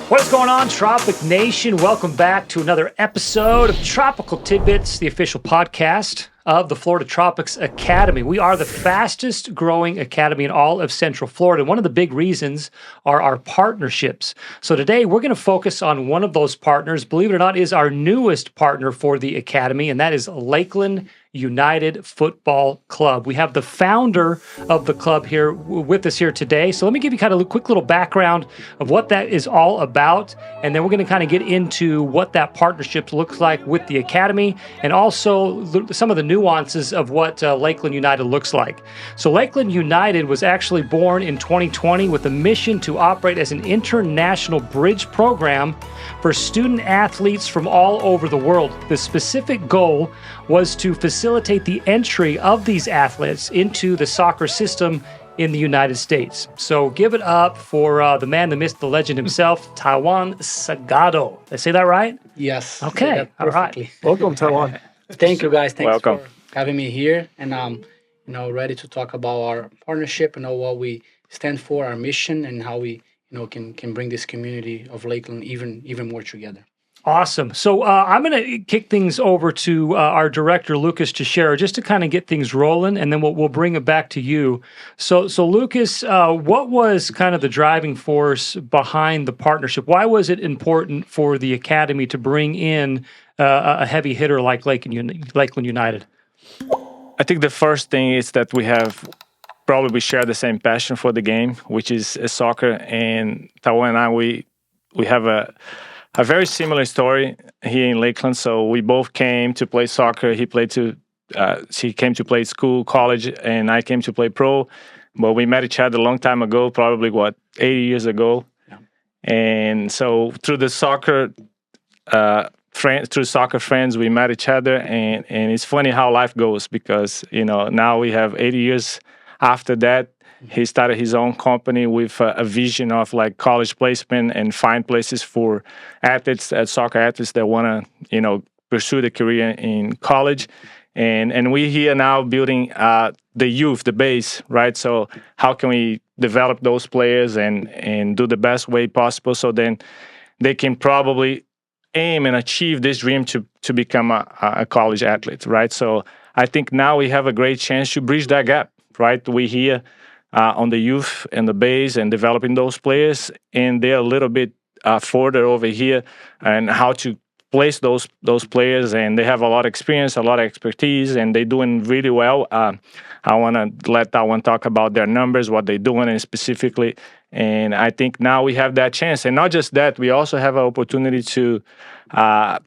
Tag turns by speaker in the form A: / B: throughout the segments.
A: What's going on, Tropic Nation? Welcome back to another episode of Tropical Tidbits, the official podcast of the Florida Tropics Academy. We are the fastest growing academy in all of Central Florida. One of the big reasons are our partnerships. So today we're going to focus on one of those partners, believe it or not, is our newest partner for the academy, and that is Lakeland United Football Club. We have the founder of the club here with us here today. So let me give you kind of a quick little background of what that is all about. And then we're going to kind of get into what that partnership looks like with the academy and also some of the nuances of what Lakeland United looks like. So Lakeland United was actually born in 2020 with a mission to operate as an international bridge program for student athletes from all over the world. The specific goal was to facilitate the entry of these athletes into the soccer system in the United States. So give it up for the man, the myth, the legend himself, Tauan Salgado. Did I say that right?
B: Yes.
A: Okay. All right.
C: Welcome, Tauan.
B: Thank you, guys. Thanks
C: Welcome.
B: for having me here, and ready to talk about our partnership and what we stand for, our mission, and how we can bring this community of Lakeland even more together.
A: Awesome. So I'm going to kick things over to our director, Lucas Texeira, just to kind of get things rolling, and then we'll bring it back to you. So Lucas, what was kind of the driving force behind the partnership? Why was it important for the academy to bring in a heavy hitter like Lakeland United?
C: I think the first thing is that we share the same passion for the game, which is soccer. And Tauan and I, we have a very similar story here in Lakeland. So we both came to play soccer. He came to play school, college, and I came to play pro. But we met each other a long time ago, probably 80 years ago. Yeah. And so through the soccer friends, we met each other. And it's funny how life goes because now we have 80 years after that. He started his own company with a vision of college placement and find places for soccer athletes that want to, pursue the career in college. And we here now building the youth, the base, right? So how can we develop those players and do the best way possible so then they can probably aim and achieve this dream to become a college athlete, right? So I think now we have a great chance to bridge that gap, right? We here on the youth and the base and developing those players, and they're a little bit further over here and how to place those players, and they have a lot of experience, a lot of expertise, and they're doing really well. I want to let that one talk about their numbers, what they're doing and specifically, and I think now we have that chance. And not just that, we also have an opportunity to, our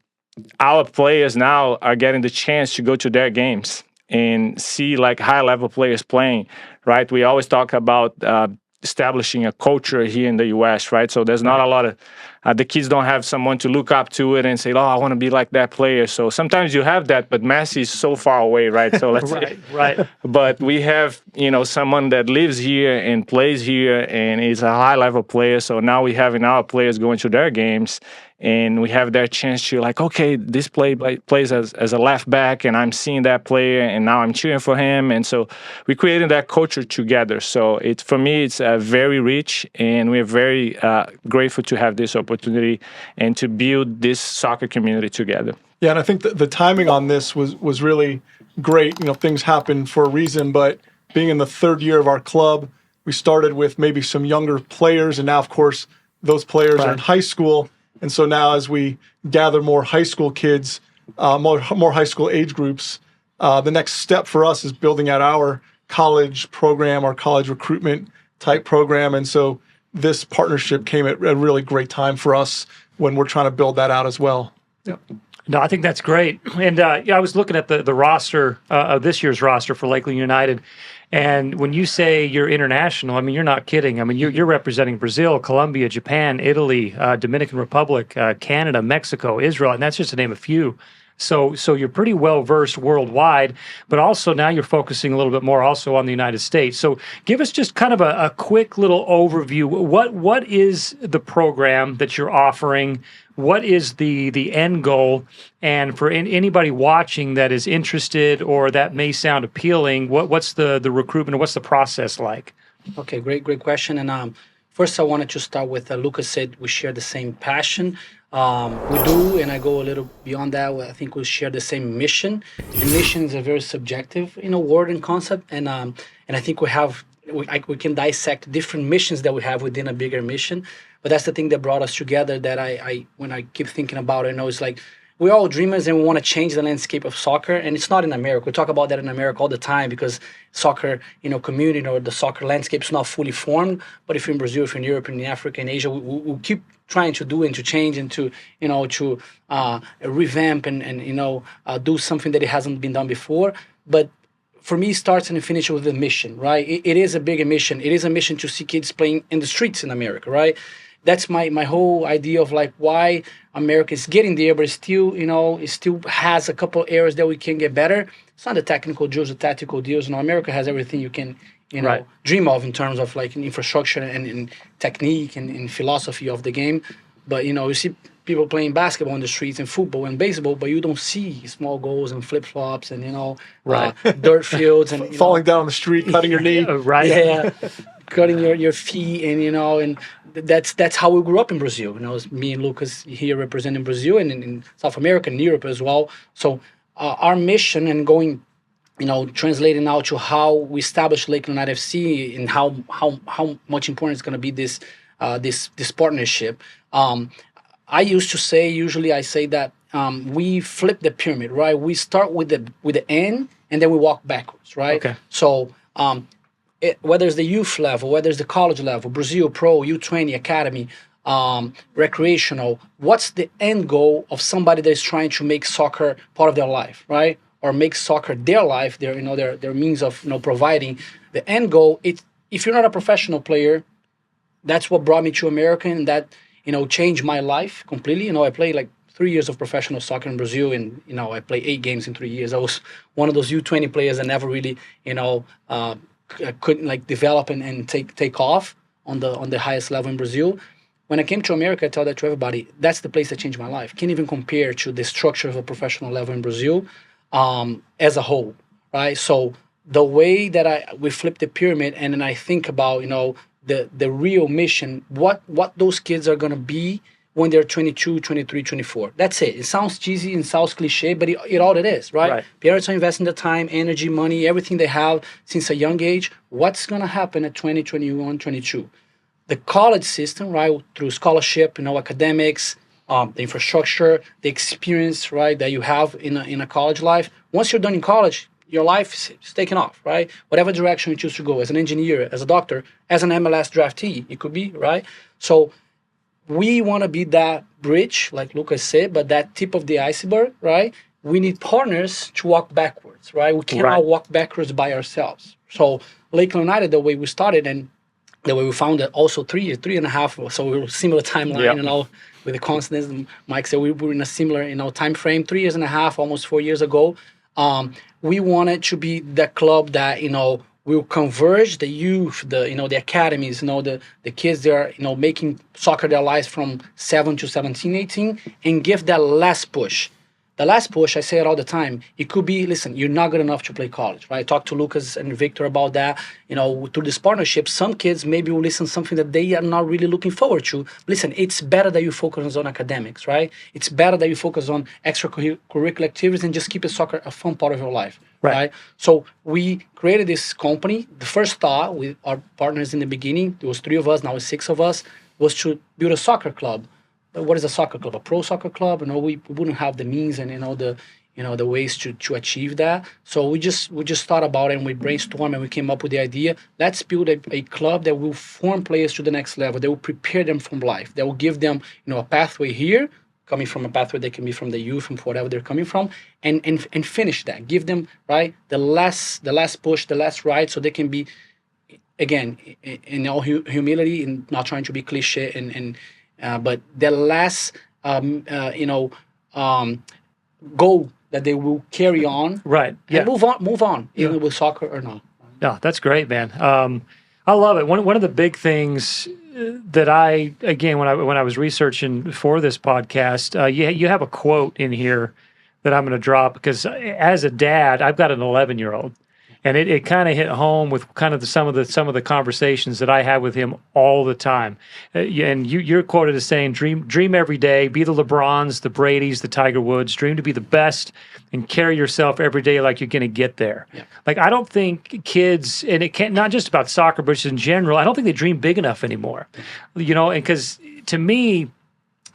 C: players now are getting the chance to go to their games and see high-level players playing, right? We always talk about establishing a culture here in the U.S., right? So there's not a lot of, the kids don't have someone to look up to it and say, I want to be like that player. So sometimes you have that, but Messi is so far away, right? So let's
A: right.
C: But we have, someone that lives here and plays here and is a high-level player. So now we have our players going to their games, and we have that chance to okay, this plays as a left back, and I'm seeing that player, and now I'm cheering for him, and so we're creating that culture together. So for me, it's very rich, and we're very grateful to have this opportunity and to build this soccer community together.
D: Yeah, and I think the timing on this was really great. Things happen for a reason, but being in the third year of our club, we started with maybe some younger players, and now, of course, those players are in high school. And so now as we gather more high school kids, more high school age groups, the next step for us is building out our college program, our college recruitment type program. And so this partnership came at a really great time for us when we're trying to build that out as well. Yeah.
A: No, I think that's great. And I was looking at the roster, this year's roster for Lakeland United. And when you say you're international, I mean, you're not kidding. I mean, you're representing Brazil, Colombia, Japan, Italy, Dominican Republic, Canada, Mexico, Israel, and that's just to name a few. So you're pretty well versed worldwide, but also now you're focusing a little bit more also on the United States. So give us just kind of a quick little overview. What is the program that you're offering? What is the end goal? And for anybody watching that is interested or that may sound appealing, what's the recruitment or what's the process like?
B: Okay, great question. And First, I wanted to start with Lucas said we share the same passion. We do, and I go a little beyond that. I think we share the same mission, and mission is a very subjective, word and concept. And I think we can dissect different missions that we have within a bigger mission. But that's the thing that brought us together. That I when I keep thinking about it, it's like we're all dreamers and we want to change the landscape of soccer. And it's not in America. We talk about that in America all the time because soccer, community or the soccer landscape is not fully formed. But if you're in Brazil, if you're in Europe, and in Africa, and Asia, we keep trying to do and to change and to, revamp and do something that it hasn't been done before. But for me, it starts and it finishes with a mission, right? It is a bigger mission. It is a mission to see kids playing in the streets in America, right? That's my whole idea of like why America is getting there, but it still has a couple areas that we can get better. It's not the technical deals, the tactical deals. America has everything you can,
A: Right.
B: dream of in terms of like infrastructure and technique and philosophy of the game. But you see people playing basketball in the streets and football and baseball, but you don't see small goals and flip flops and
A: Right.
B: dirt fields and
D: Falling down the street, cutting your knee.
A: Right.
B: yeah, cutting your feet and that's how we grew up in Brazil. It's me and Lucas here representing Brazil and in South America and Europe as well. So our mission and going, translating now to how we established Lakeland United FC and how much important it's going to be this partnership. I used to say, usually I say that we flip the pyramid, right? We start with the end and then we walk backwards, right?
A: Okay.
B: So whether it's the youth level, whether it's the college level, Brazil Pro, U20 Academy, recreational, what's the end goal of somebody that is trying to make soccer part of their life, right? Or make soccer their life, their means of providing. The end goal, if you're not a professional player, that's what brought me to America and that changed my life completely. I played like 3 years of professional soccer in Brazil, and I played 8 games in 3 years. I was one of those U20 players that never really couldn't like develop and take off on the highest level in Brazil. When I came to America, I tell that to everybody. That's the place that changed my life. Can't even compare to the structure of a professional level in Brazil as a whole, right? So the way that we flip the pyramid, and then I think about the real mission, what those kids are gonna be when they're 22, 23, 24. That's it. It sounds cheesy and sounds cliche, but it all it is, right?
A: Right.
B: Parents are investing the time, energy, money, everything they have since a young age. What's going to happen at 20, 21, 22? The college system, right, through scholarship, academics, the infrastructure, the experience, right, that you have in a college life. Once you're done in college, your life is taken off, right? Whatever direction you choose to go, as an engineer, as a doctor, as an MLS draftee, it could be, right? So we want to be that bridge, like Lucas said, but that tip of the iceberg, right? We need partners to walk backwards, right? We cannot walk backwards by ourselves. So Lakeland United, the way we started and the way we found it, also 3 and a half, so we were similar timeline, with the consonants. Mike said we were in a similar, time frame, 3 years and a half, almost 4 years ago. We wanted to be the club that, will converge the youth, the academies, the kids that are, making soccer their lives from 7 to 17, 18, and give that last push. The last push, I say it all the time, it could be, listen, you're not good enough to play college, right? I talked to Lucas and Victor about that. Through this partnership, some kids maybe will listen to something that they are not really looking forward to. Listen, it's better that you focus on academics, right? It's better that you focus on extracurricular activities and just keep soccer a fun part of your life, right? So we created this company. The first thought with our partners in the beginning, there was 3 of us, now it's 6 of us, was to build a soccer club. But what is a soccer club? A pro soccer club? We wouldn't have the means and the ways to achieve that. So we just thought about it and we brainstormed and we came up with the idea. Let's build a club that will form players to the next level. That will prepare them from life. That will give them a pathway here, coming from a pathway that can be from the youth, from whatever they're coming from, and finish that. Give them the last push, the last ride, so they can be, again, in all humility and not trying to be cliche but the last, goal that they will carry on,
A: Right? Yeah.
B: and move on, either with soccer or not.
A: Yeah, that's great, man. I love it. One of the big things that when I was researching for this podcast, you have a quote in here that I'm going to drop because as a dad, I've got an 11-year-old, And it kind of hit home with kind of some of the conversations that I had with him all the time. And you're quoted as saying, "Dream every day, be the LeBrons, the Bradys, the Tiger Woods. Dream to be the best, and carry yourself every day like you're going to get there."
B: Yeah.
A: Like I don't think kids, and it can't not just about soccer, but just in general, I don't think they dream big enough anymore. You know, and because to me,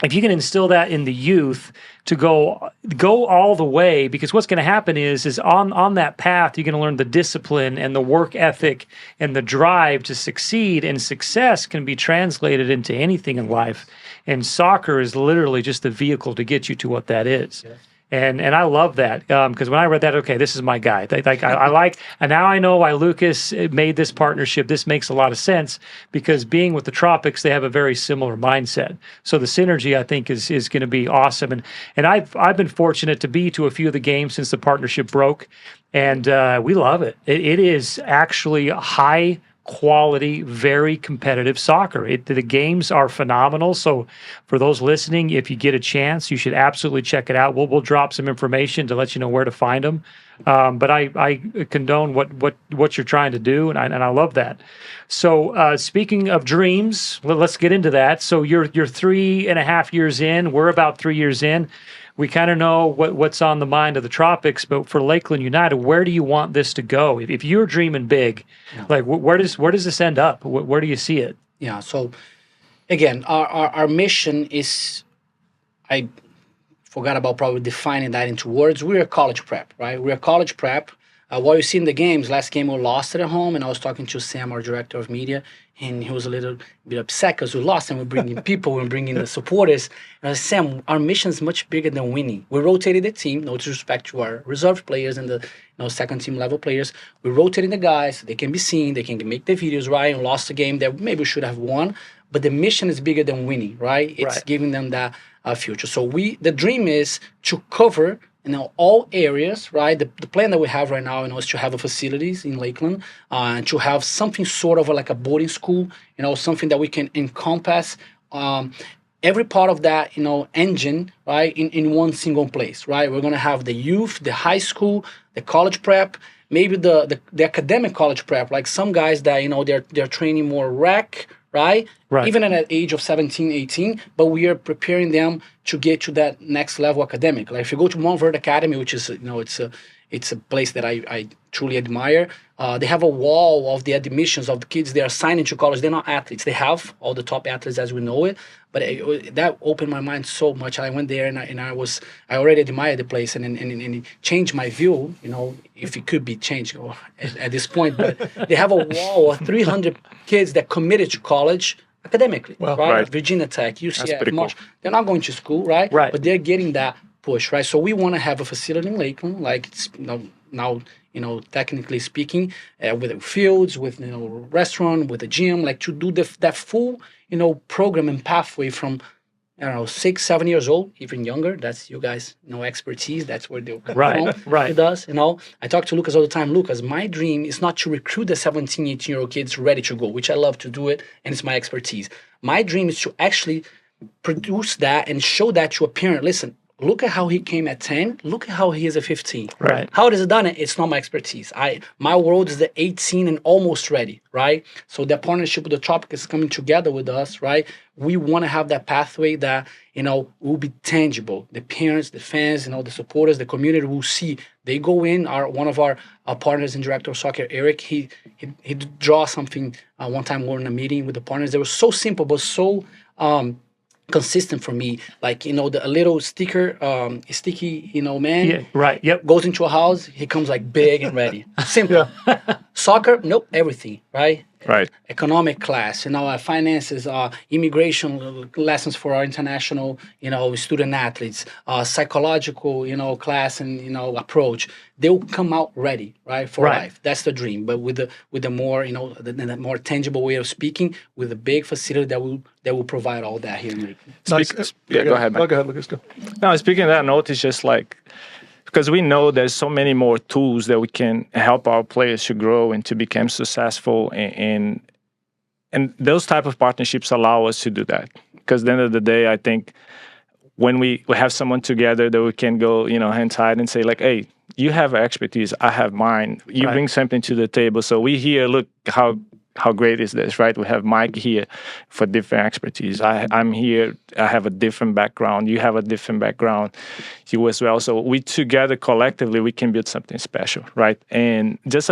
A: if you can instill that in the youth to go all the way, because what's going to happen is on that path, you're going to learn the discipline and the work ethic and the drive to succeed, and success can be translated into anything in life. And soccer is literally just the vehicle to get you to what that is. Yeah. And I love that because when I read that, okay, this is my guy. I like, and now I know why Lucas made this partnership. This makes a lot of sense because being with the Tropics, they have a very similar mindset. So the synergy, I think, is going to be awesome. And I've been fortunate to be to a few of the games since the partnership broke, and we love it. It is actually high quality, very competitive soccer. The games are phenomenal. So for those listening, if you get a chance, you should absolutely check it out. We'll drop some information to let you know where to find them. But I condone what you're trying to do, and I love that. So speaking of dreams, let's get into that. So you're 3.5 years in. We're about 3 years in. We kind of know what's on the mind of the Tropics, but for Lakeland United, where do you want this to go? If you're dreaming big, like where does this end up? Where do you see it?
B: Yeah. So again, our mission is, I forgot about probably defining that into words. We're a college prep, right? We're a college prep. What you see in the games, last game we lost it at home, and I was talking to Sam, our director of media, and he was a little bit upset because we lost and we're bringing people, we're bringing the supporters. And I said, Sam, our mission is much bigger than winning. We rotated the team, no disrespect to our reserve players and the second team level players. We rotated the guys, they can be seen, they can make the videos, right? And lost a game that maybe we should have won. But the mission is bigger than winning, right? It's giving them that future. So the dream is to cover all areas, right? The plan that we have right now, is to have a facilities in Lakeland, and to have something sort of like a boarding school, something that we can encompass every part of that, engine, right, in one single place, right? We're gonna have the youth, the high school, the college prep, maybe the academic college prep, like some guys that they're training more rec, right? Even at an age of 17, 18, but we are preparing them to get to that next level academic. Like if you go to Montverde Academy, which is, it's a place that I truly admire. They have a wall of the admissions of the kids they are signing to college. They're not athletes. They have all the top athletes as we know it, but that opened my mind so much. I went there and I already admired the place, and it changed my view, if it could be changed at this point. But they have a wall of 300 kids that committed to college academically, right? Virginia Tech, UCF,
C: cool.
B: They're not going to school, right? But they're getting that push, right? So we want to have a facility in Lakeland, like it's now technically speaking, with fields, with restaurant, with a gym, like to do that full program and pathway from 6, 7 years old, even younger. That's you guys expertise. That's where they'll come from. It does. I talk to Lucas all the time. Lucas, my dream is not to recruit the 17, 18-year-old kids ready to go, which I love to do it, and it's my expertise. My dream is to actually produce that and show that to a parent. Listen, look at how he came at 10. Look at how he is at 15.
A: Right.
B: How does it done it? It's not my expertise. My world is the 18 and almost ready, right? So that partnership with the Tropics is coming together with us, right? We want to have that pathway that, will be tangible. The parents, the fans, the supporters, the community will see. They go in, one of our partners in Director of Soccer, Eric, he draw something one time we were in a meeting with the partners. They were so simple, but so consistent for me, like a little sticker, sticky, man.
A: Yeah, right. Yep.
B: Goes into a house, he comes like big and ready. Simple. Soccer, nope, everything, right?
C: Right.
B: Economic class, finances, immigration lessons for our international, student athletes, psychological, class and approach. They'll come out ready, right, for life. That's the dream. But with the more, the more tangible way of speaking, with a big facility that will provide all that here in Lakeland.
C: Go ahead, man.
D: Go ahead, Lucas. Go.
C: No, speaking of that note, it's just like, because we know there's so many more tools that we can help our players to grow and to become successful, and those type of partnerships allow us to do that. Because at the end of the day, I think when we have someone together that we can go, hand tied and say like, hey, you have expertise, I have mine. You bring something to the table. So we here, look how great is this, right? We have Mike here for different expertise. I'm here, I have a different background. You have a different background, you as well. So we together collectively, we can build something special, right? And just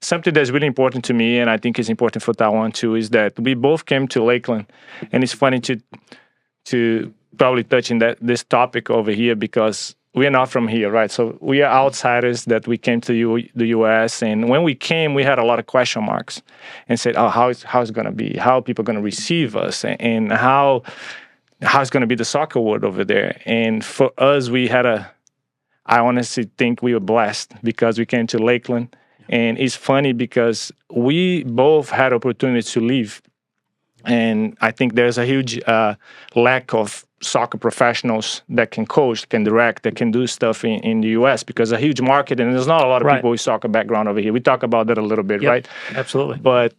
C: something that's really important to me, and I think is important for Tauan too, is that we both came to Lakeland. And it's funny to probably touch in this topic over here because we are not from here, right? So we are outsiders that we came to the U.S. And when we came, we had a lot of question marks and said, oh, how's it going to be? How are people going to receive us? And how's going to be the soccer world over there? And for us, I honestly think we were blessed because we came to Lakeland. And it's funny because we both had opportunities to leave. And I think there's a huge lack of soccer professionals that can coach, can direct, that can do stuff in the U.S. because a huge market, and there's not a lot of people with soccer background over here. We talk about that a little bit, right?
A: Absolutely.
C: But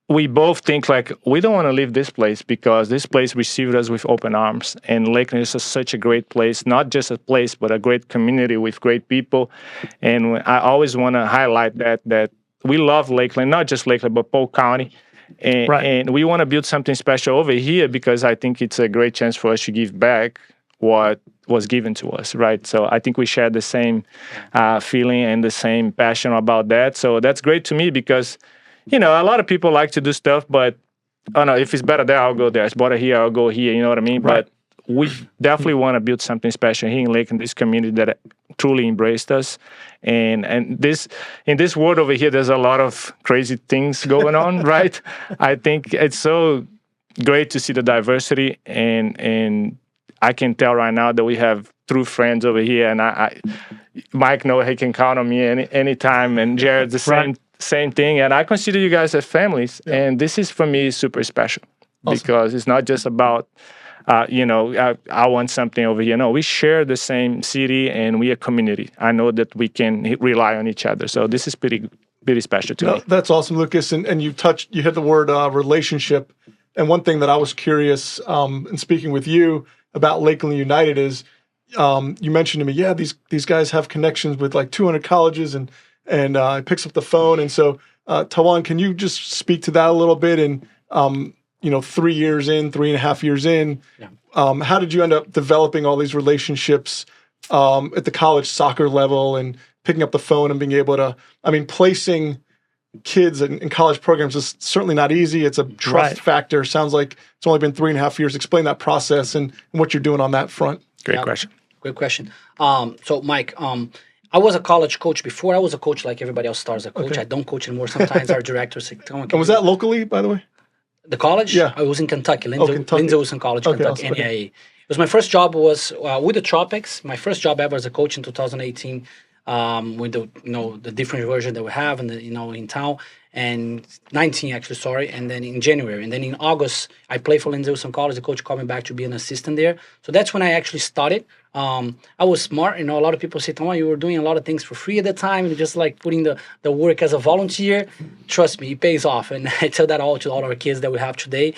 C: we both think like, we don't want to leave this place because this place received us with open arms. And Lakeland is such a great place, not just a place, but a great community with great people. And I always want to highlight that we love Lakeland, not just Lakeland, but Polk County. And we want to build something special over here because I think it's a great chance for us to give back what was given to us, right? So I think we share the same feeling and the same passion about that. So that's great to me because, a lot of people like to do stuff, but oh no, if it's better there, I'll go there. It's better here, I'll go here. You know what I mean?
A: Right.
C: But we definitely want to build something special here in Lakeland, this community that truly embraced us. And in this world over here, there's a lot of crazy things going on, right? I think it's so great to see the diversity, and I can tell right now that we have true friends over here. And Mike knows he can count on me anytime, and Jared the same thing. And I consider you guys as families, and this is for me super special because it's not just about I want something over here. No, we share the same city and we are a community. I know that we can rely on each other. So this is pretty special to me.
D: That's awesome, Lucas. And you hit the word relationship. And one thing that I was curious in speaking with you about Lakeland United is you mentioned to me, these guys have connections with like 200 colleges and he picks up the phone. And so Tauan, can you just speak to that a little bit? And 3 years in, 3.5 years in, how did you end up developing all these relationships at the college soccer level and picking up the phone and being able to, placing kids in college programs is certainly not easy. It's a trust factor. Sounds like it's only been 3.5 years. Explain that process and what you're doing on that front.
C: Great question.
B: Great question. So Mike, I was a college coach before. I was a coach like everybody else starts a coach. Okay. I don't coach anymore. Sometimes our directors say,
D: and was that locally, by the way?
B: The college? Yeah. I was in Kentucky. Lindsay was in college, Kentucky,
D: awesome.
B: NAIA. It was my first job was with the Tropics. My first job ever as a coach in 2018 with the different version that we have in town. And 19 actually, sorry. And then in January. And then in August, I played for Lindsay Wilson College. The coach called me back to be an assistant there. So that's when I actually started. I was smart. A lot of people say, Tauan, you were doing a lot of things for free at the time. And just like putting the work as a volunteer. Trust me, it pays off. And I tell that all to all our kids that we have today.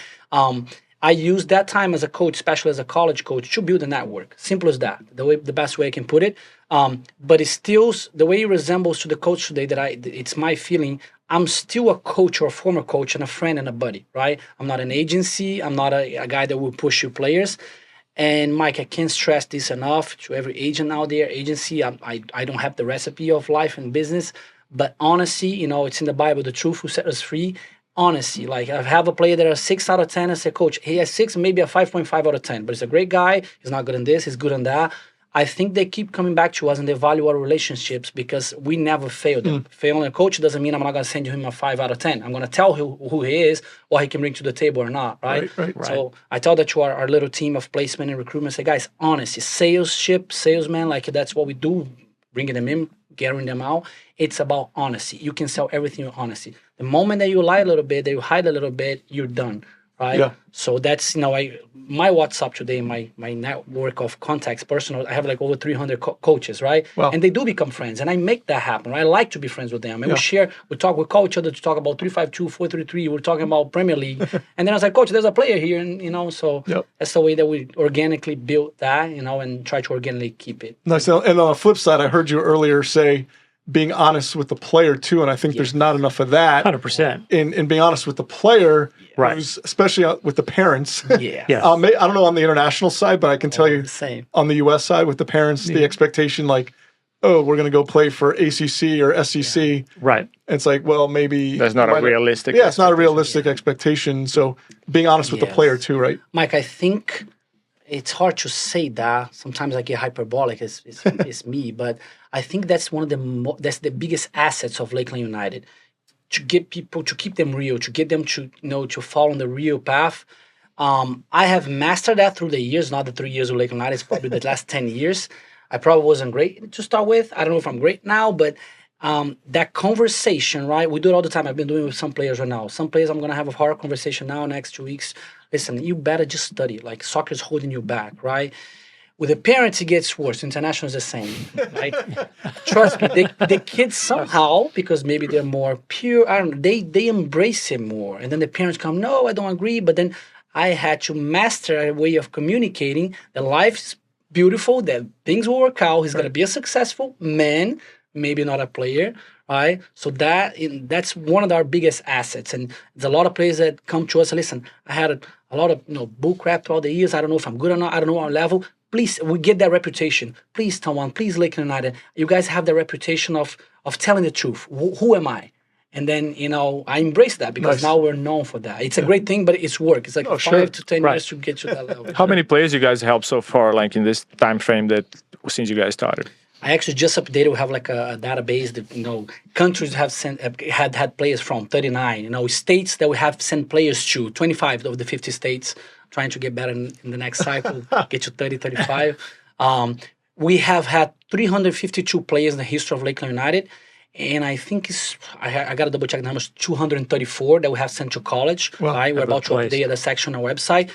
B: I used that time as a coach, especially as a college coach, to build a network. Simple as that. The best way I can put it. But it's still the way it resembles to the coach today it's my feeling. I'm still a coach or a former coach and a friend and a buddy, right? I'm not an agency. I'm not a guy that will push you players. And Mike, I can't stress this enough to every agent out there, agency. I don't have the recipe of life and business, but honesty, it's in the Bible, the truth will set us free. Honesty, like I have a player that has 6 out of 10. I say, coach, he has 6, maybe a 5.5 out of 10, but he's a great guy. He's not good in this. He's good in that. I think they keep coming back to us and they value our relationships because we never fail them. Failing a coach doesn't mean I'm not going to send him a 5 out of 10. I'm going to tell him who he is, what he can bring to the table or not, right? So I tell that to our little team of placement and recruitment. Say, guys, honesty, salesman, like that's what we do, bringing them in, getting them out. It's about honesty. You can sell everything with honesty. The moment that you lie a little bit, that you hide a little bit, you're done. right?
D: Yeah.
B: So that's, my WhatsApp today, my network of contacts, personal, I have like over 300 coaches, right?
D: Wow.
B: And they do become friends, and I make that happen, right? I like to be friends with them. And we call each other to talk about 352, 433. We're talking about Premier League. And then I was like, Coach, there's a player here. And, so that's the way that we organically built that, and try to organically keep it.
D: Nice. And on the flip side, I heard you earlier say being honest with the player too, and I think there's not enough of that.
A: 100%.
D: In being honest with the player,
A: Right.
D: especially with the parents.
B: Yeah.
A: Yes.
D: I don't know on the international side, but I can tell you
B: Same.
D: on the U.S. side with the parents, the expectation like, oh, we're going to go play for ACC or SEC.
A: Right.
D: It's like, well, maybe
C: That's not a realistic.
D: Yeah, it's not a realistic expectation. So being honest with the player too, right?
B: Mike, I think it's hard to say that. Sometimes I get hyperbolic. It's me, but I think that's one of that's the biggest assets of Lakeland United. To get people, to keep them real, to get them to to follow on the real path. I have mastered that through the years. Not the 3 years of Lakeland United. It's probably the last 10 years. I probably wasn't great to start with. I don't know if I'm great now, but that conversation, right? We do it all the time. I've been doing it with some players right now. Some players I'm going to have a hard conversation now, next 2 weeks. Listen, you better just study. Like soccer's holding you back, right? With the parents, it gets worse. International is the same, right? Trust me, the kids somehow, because maybe they're more pure, I don't know, they embrace it more. And then the parents come, no, I don't agree. But then I had to master a way of communicating that life's beautiful, that things will work out. He's going to be a successful man, maybe not a player, right? So that's one of our biggest assets. And there's a lot of players that come to us. Listen, I had a lot of bull crap throughout the years. I don't know if I'm good or not. I don't know our level. Please, we get that reputation. Please, Tauan, please, Lakeland United. You guys have the reputation of telling the truth. Who am I? And then, I embrace that because now we're known for that. It's a great thing, but it's work. It's like 5 to 10 years to get to that level.
C: How many players you guys helped so far, like in this time frame that since you guys started?
B: I actually just updated. We have like a database that countries have sent had players from 39. States that we have sent players to 25 of the 50 states. Trying to get better in the next cycle, get to 30, 35. We have had 352 players in the history of Lakeland United. And I think I got to double check the numbers, 234 that we have sent to college.
D: Well,
B: right? We're about to update the section on our website.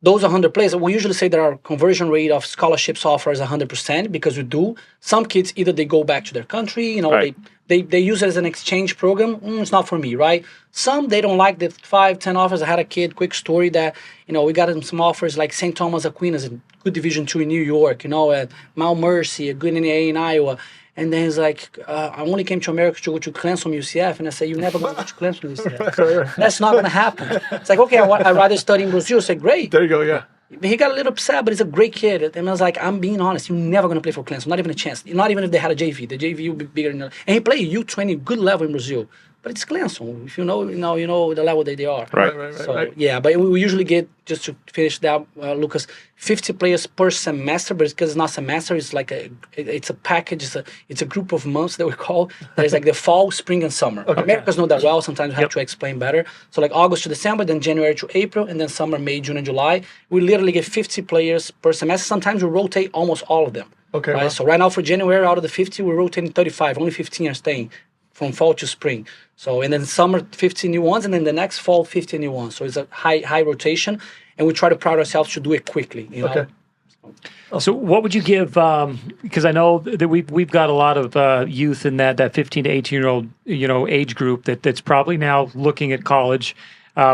B: Those 100 players, we usually say that our conversion rate of scholarships offer is 100% because we do. Some kids, either they go back to their country,
C: right.
B: they use it as an exchange program. It's not for me, right? Some, they don't like the 5, 10 offers. I had a kid, quick story that, we got him some offers like St. Thomas Aquinas, a good Division II in New York, at Mount Mercy, a good NAA in Iowa. And then he's like, I only came to America to go to Clemson UCF. And I said, you're never going to go to Clemson UCF. That's not going to happen. It's like, okay, I'd rather study in Brazil. I said, great.
D: There you go, yeah.
B: He got a little upset, but he's a great kid. And I was like, I'm being honest. You're never going to play for Clemson. Not even a chance. Not even if they had a JV. The JV would be bigger than... And he played U20, good level in Brazil. But it's Clemson. If you know the level that they are.
C: Right.
B: So, yeah, but we usually get, just to finish that, Lucas, 50 players per semester, but because it's not semester, it's like it's a package, it's a group of months that we call. There's like the fall, spring, and summer. Okay. Americans know that well. Sometimes we have to explain better. So like August to December, then January to April, and then summer, May, June, and July. We literally get 50 players per semester. Sometimes we rotate almost all of them.
D: Okay.
B: Right? Wow. So right now for January, out of the 50, we're rotating 35. Only 15 are staying from fall to spring. So, and then summer, 15 new ones, and then the next fall, 15 new ones. So it's a high rotation, and we try to pride ourselves to do it quickly.
D: Okay.
A: So what would you give, because I know that we've got a lot of youth in that 15 to 18-year-old, age group that's probably now looking at college.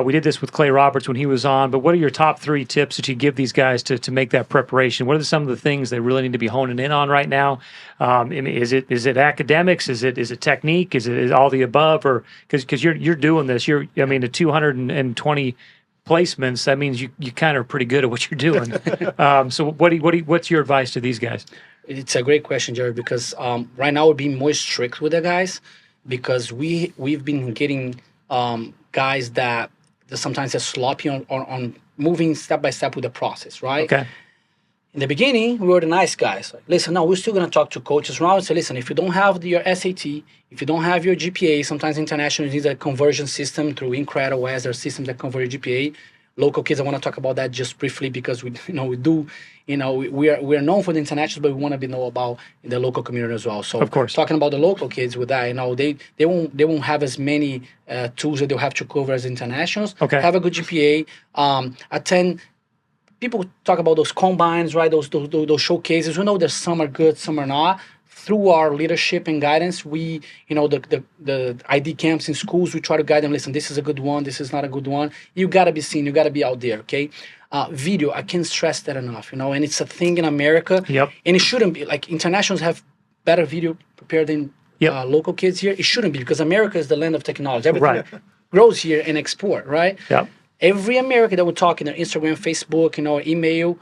A: We did this with Clay Roberts when he was on, but what are your top 3 tips that you give these guys to make that preparation? What are some of the things they really need to be honing in on right now? Is it academics? Is it technique? Is it all the above? Or because you're doing this, the 220 placements, that means you kind of are pretty good at what you're doing. So what's your advice to these guys?
B: It's a great question, Jared, because right now we're being more strict with the guys because we've been getting guys that sometimes are sloppy on moving step by step with the process, right?
A: Okay.
B: In the beginning, we were the nice guys. Like, listen, no, we're still going to talk to coaches around and say, listen, if you don't have your SAT, if you don't have your GPA, sometimes international needs a conversion system through Incredible as their systems that convert your GPA. local kids. I want to talk about that just briefly because we are known for the internationals, but we want to be known about the local community as well. So
A: of course,
B: talking about the local kids with that, they won't have as many tools that they'll have to cover as internationals.
A: Okay.
B: Have a good GPA. Attend. People talk about those combines, right? Those showcases. We know that some are good, some are not. Through our leadership and guidance, we, the ID camps in schools, we try to guide them. Listen, this is a good one. This is not a good one. You gotta be seen. You gotta be out there. Okay. Video. I can't stress that enough. And it's a thing in America.
A: Yep.
B: And it shouldn't be like internationals have better video prepared than local kids here. It shouldn't be because America is the land of technology. Everything grows here and export. Right.
A: Yep.
B: Every American that would talk in their Instagram, Facebook, email,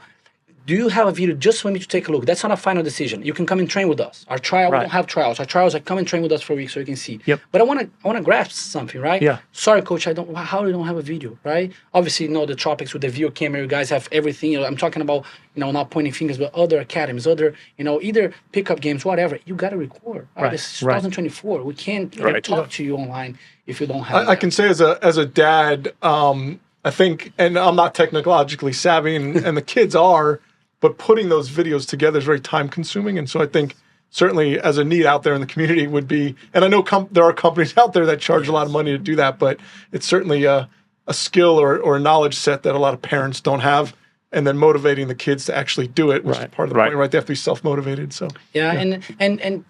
B: do you have a video just for me to take a look? That's not a final decision. You can come and train with us. Our trial, we don't have trials. Our trials are come and train with us for a week so you can see.
A: Yep.
B: But I want to grasp something, right?
A: Yeah.
B: Sorry, coach, how do you don't have a video, right? Obviously, the Tropics with the video camera, you guys have everything. I'm talking about, not pointing fingers, but other academies, either pickup games, whatever. You got to record. Right? This is 2024. We can't talk to you online if you don't have
D: I can say as a dad, I think, and I'm not technologically savvy, and the kids are, but putting those videos together is very time consuming. And so I think certainly as a need out there in the community would be, and I know there are companies out there that charge a lot of money to do that, but it's certainly a skill or a knowledge set that a lot of parents don't have. And then motivating the kids to actually do it, which is part of the point, right? They have to be self-motivated. So
B: yeah. And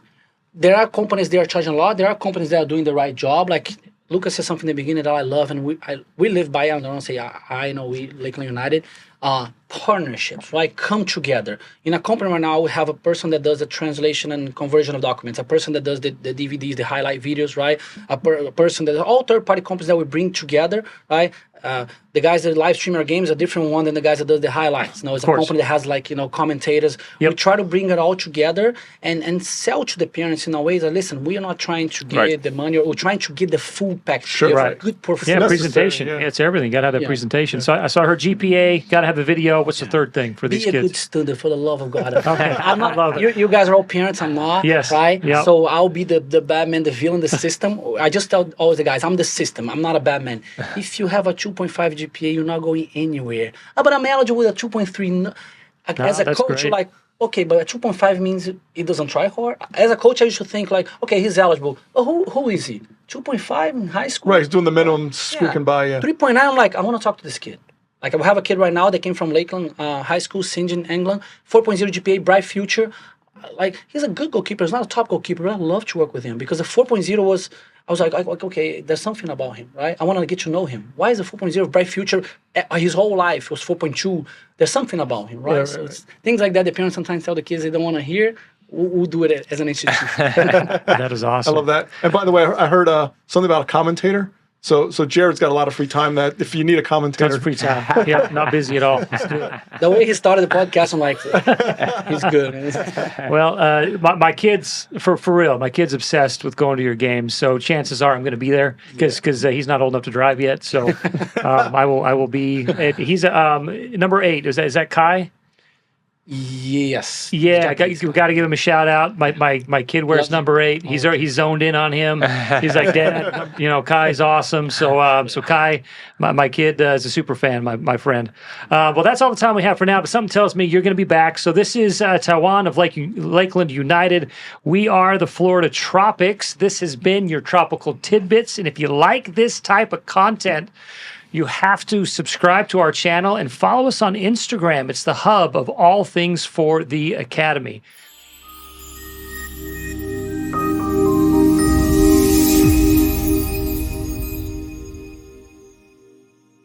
B: there are companies that are charging a lot. There are companies that are doing the right job. Like Lucas said something in the beginning that I love, and we live by. I don't say we Lakeland United. Partnerships, right? Come together. In a company right now, we have a person that does the translation and conversion of documents, a person that does the DVDs, the highlight videos, right? A person that all third-party companies that we bring together, right? The guys that live stream our games are a different one than the guys that does the highlights. It's a company that has commentators. Yep. We try to bring it all together and sell to the parents in a way that, listen, we are not trying to get the money, or we're trying to get the full package.
A: Sure, right.
B: Good performance.
A: Yeah, presentation. Yeah, it's everything. Got to have that presentation. So I saw her GPA, got to have the video. What's the third thing for these kids?
B: Be a good student, for the love of God.
A: Okay.
B: I'm not,
A: I love it.
B: You guys are all parents, I'm not.
A: Yes.
B: Right?
A: Yep.
B: So I'll be the bad man, the villain, the system. I just tell all the guys, I'm the system. I'm not a bad man. If you have a 2.5 GPA, you're not going anywhere. But I'm eligible with a 2.3. As a coach, you're like, okay, but a 2.5 means he doesn't try hard. As a coach, I used to think like, okay, he's eligible. But who is he? 2.5 in high school?
D: Right, he's doing the minimum, squeaking by.
B: 3.9, I'm like, I want to talk to this kid. Like, I have a kid right now that came from Lakeland High School, St. John, England, 4.0 GPA, bright future. Like, he's a good goalkeeper. He's not a top goalkeeper, but I love to work with him because the 4.0 I was like, okay, there's something about him, right? I want to get to know him. Why is the 4.0 bright future? His whole life was 4.2. There's something about him, right? So it's things like that the parents sometimes tell the kids they don't want to hear. We'll do it as an institution.
A: That is awesome.
D: I love that. And by the way, I heard something about a commentator. So Jared's got a lot of free time that if you need a commentator.
A: That's free time. Yeah, not busy at all. Let's do it.
B: The way he started the podcast, I'm like, he's good.
A: Well, my kids, for real, my kid's obsessed with going to your games. So chances are I'm going to be there because he's not old enough to drive yet. So I will be. He's number 8. Is that Kai?
B: Yes.
A: Yeah, you got to give him a shout out. My kid wears number 8. He's zoned in on him. He's like, Dad, Kai's awesome. So Kai, my kid is a super fan. My friend. Well, that's all the time we have for now. But something tells me you're going to be back. So this is Tauan of Lakeland United. We are the Florida Tropics. This has been your Tropical Tidbits. And if you like this type of content, you have to subscribe to our channel and follow us on Instagram. It's the hub of all things for the Academy.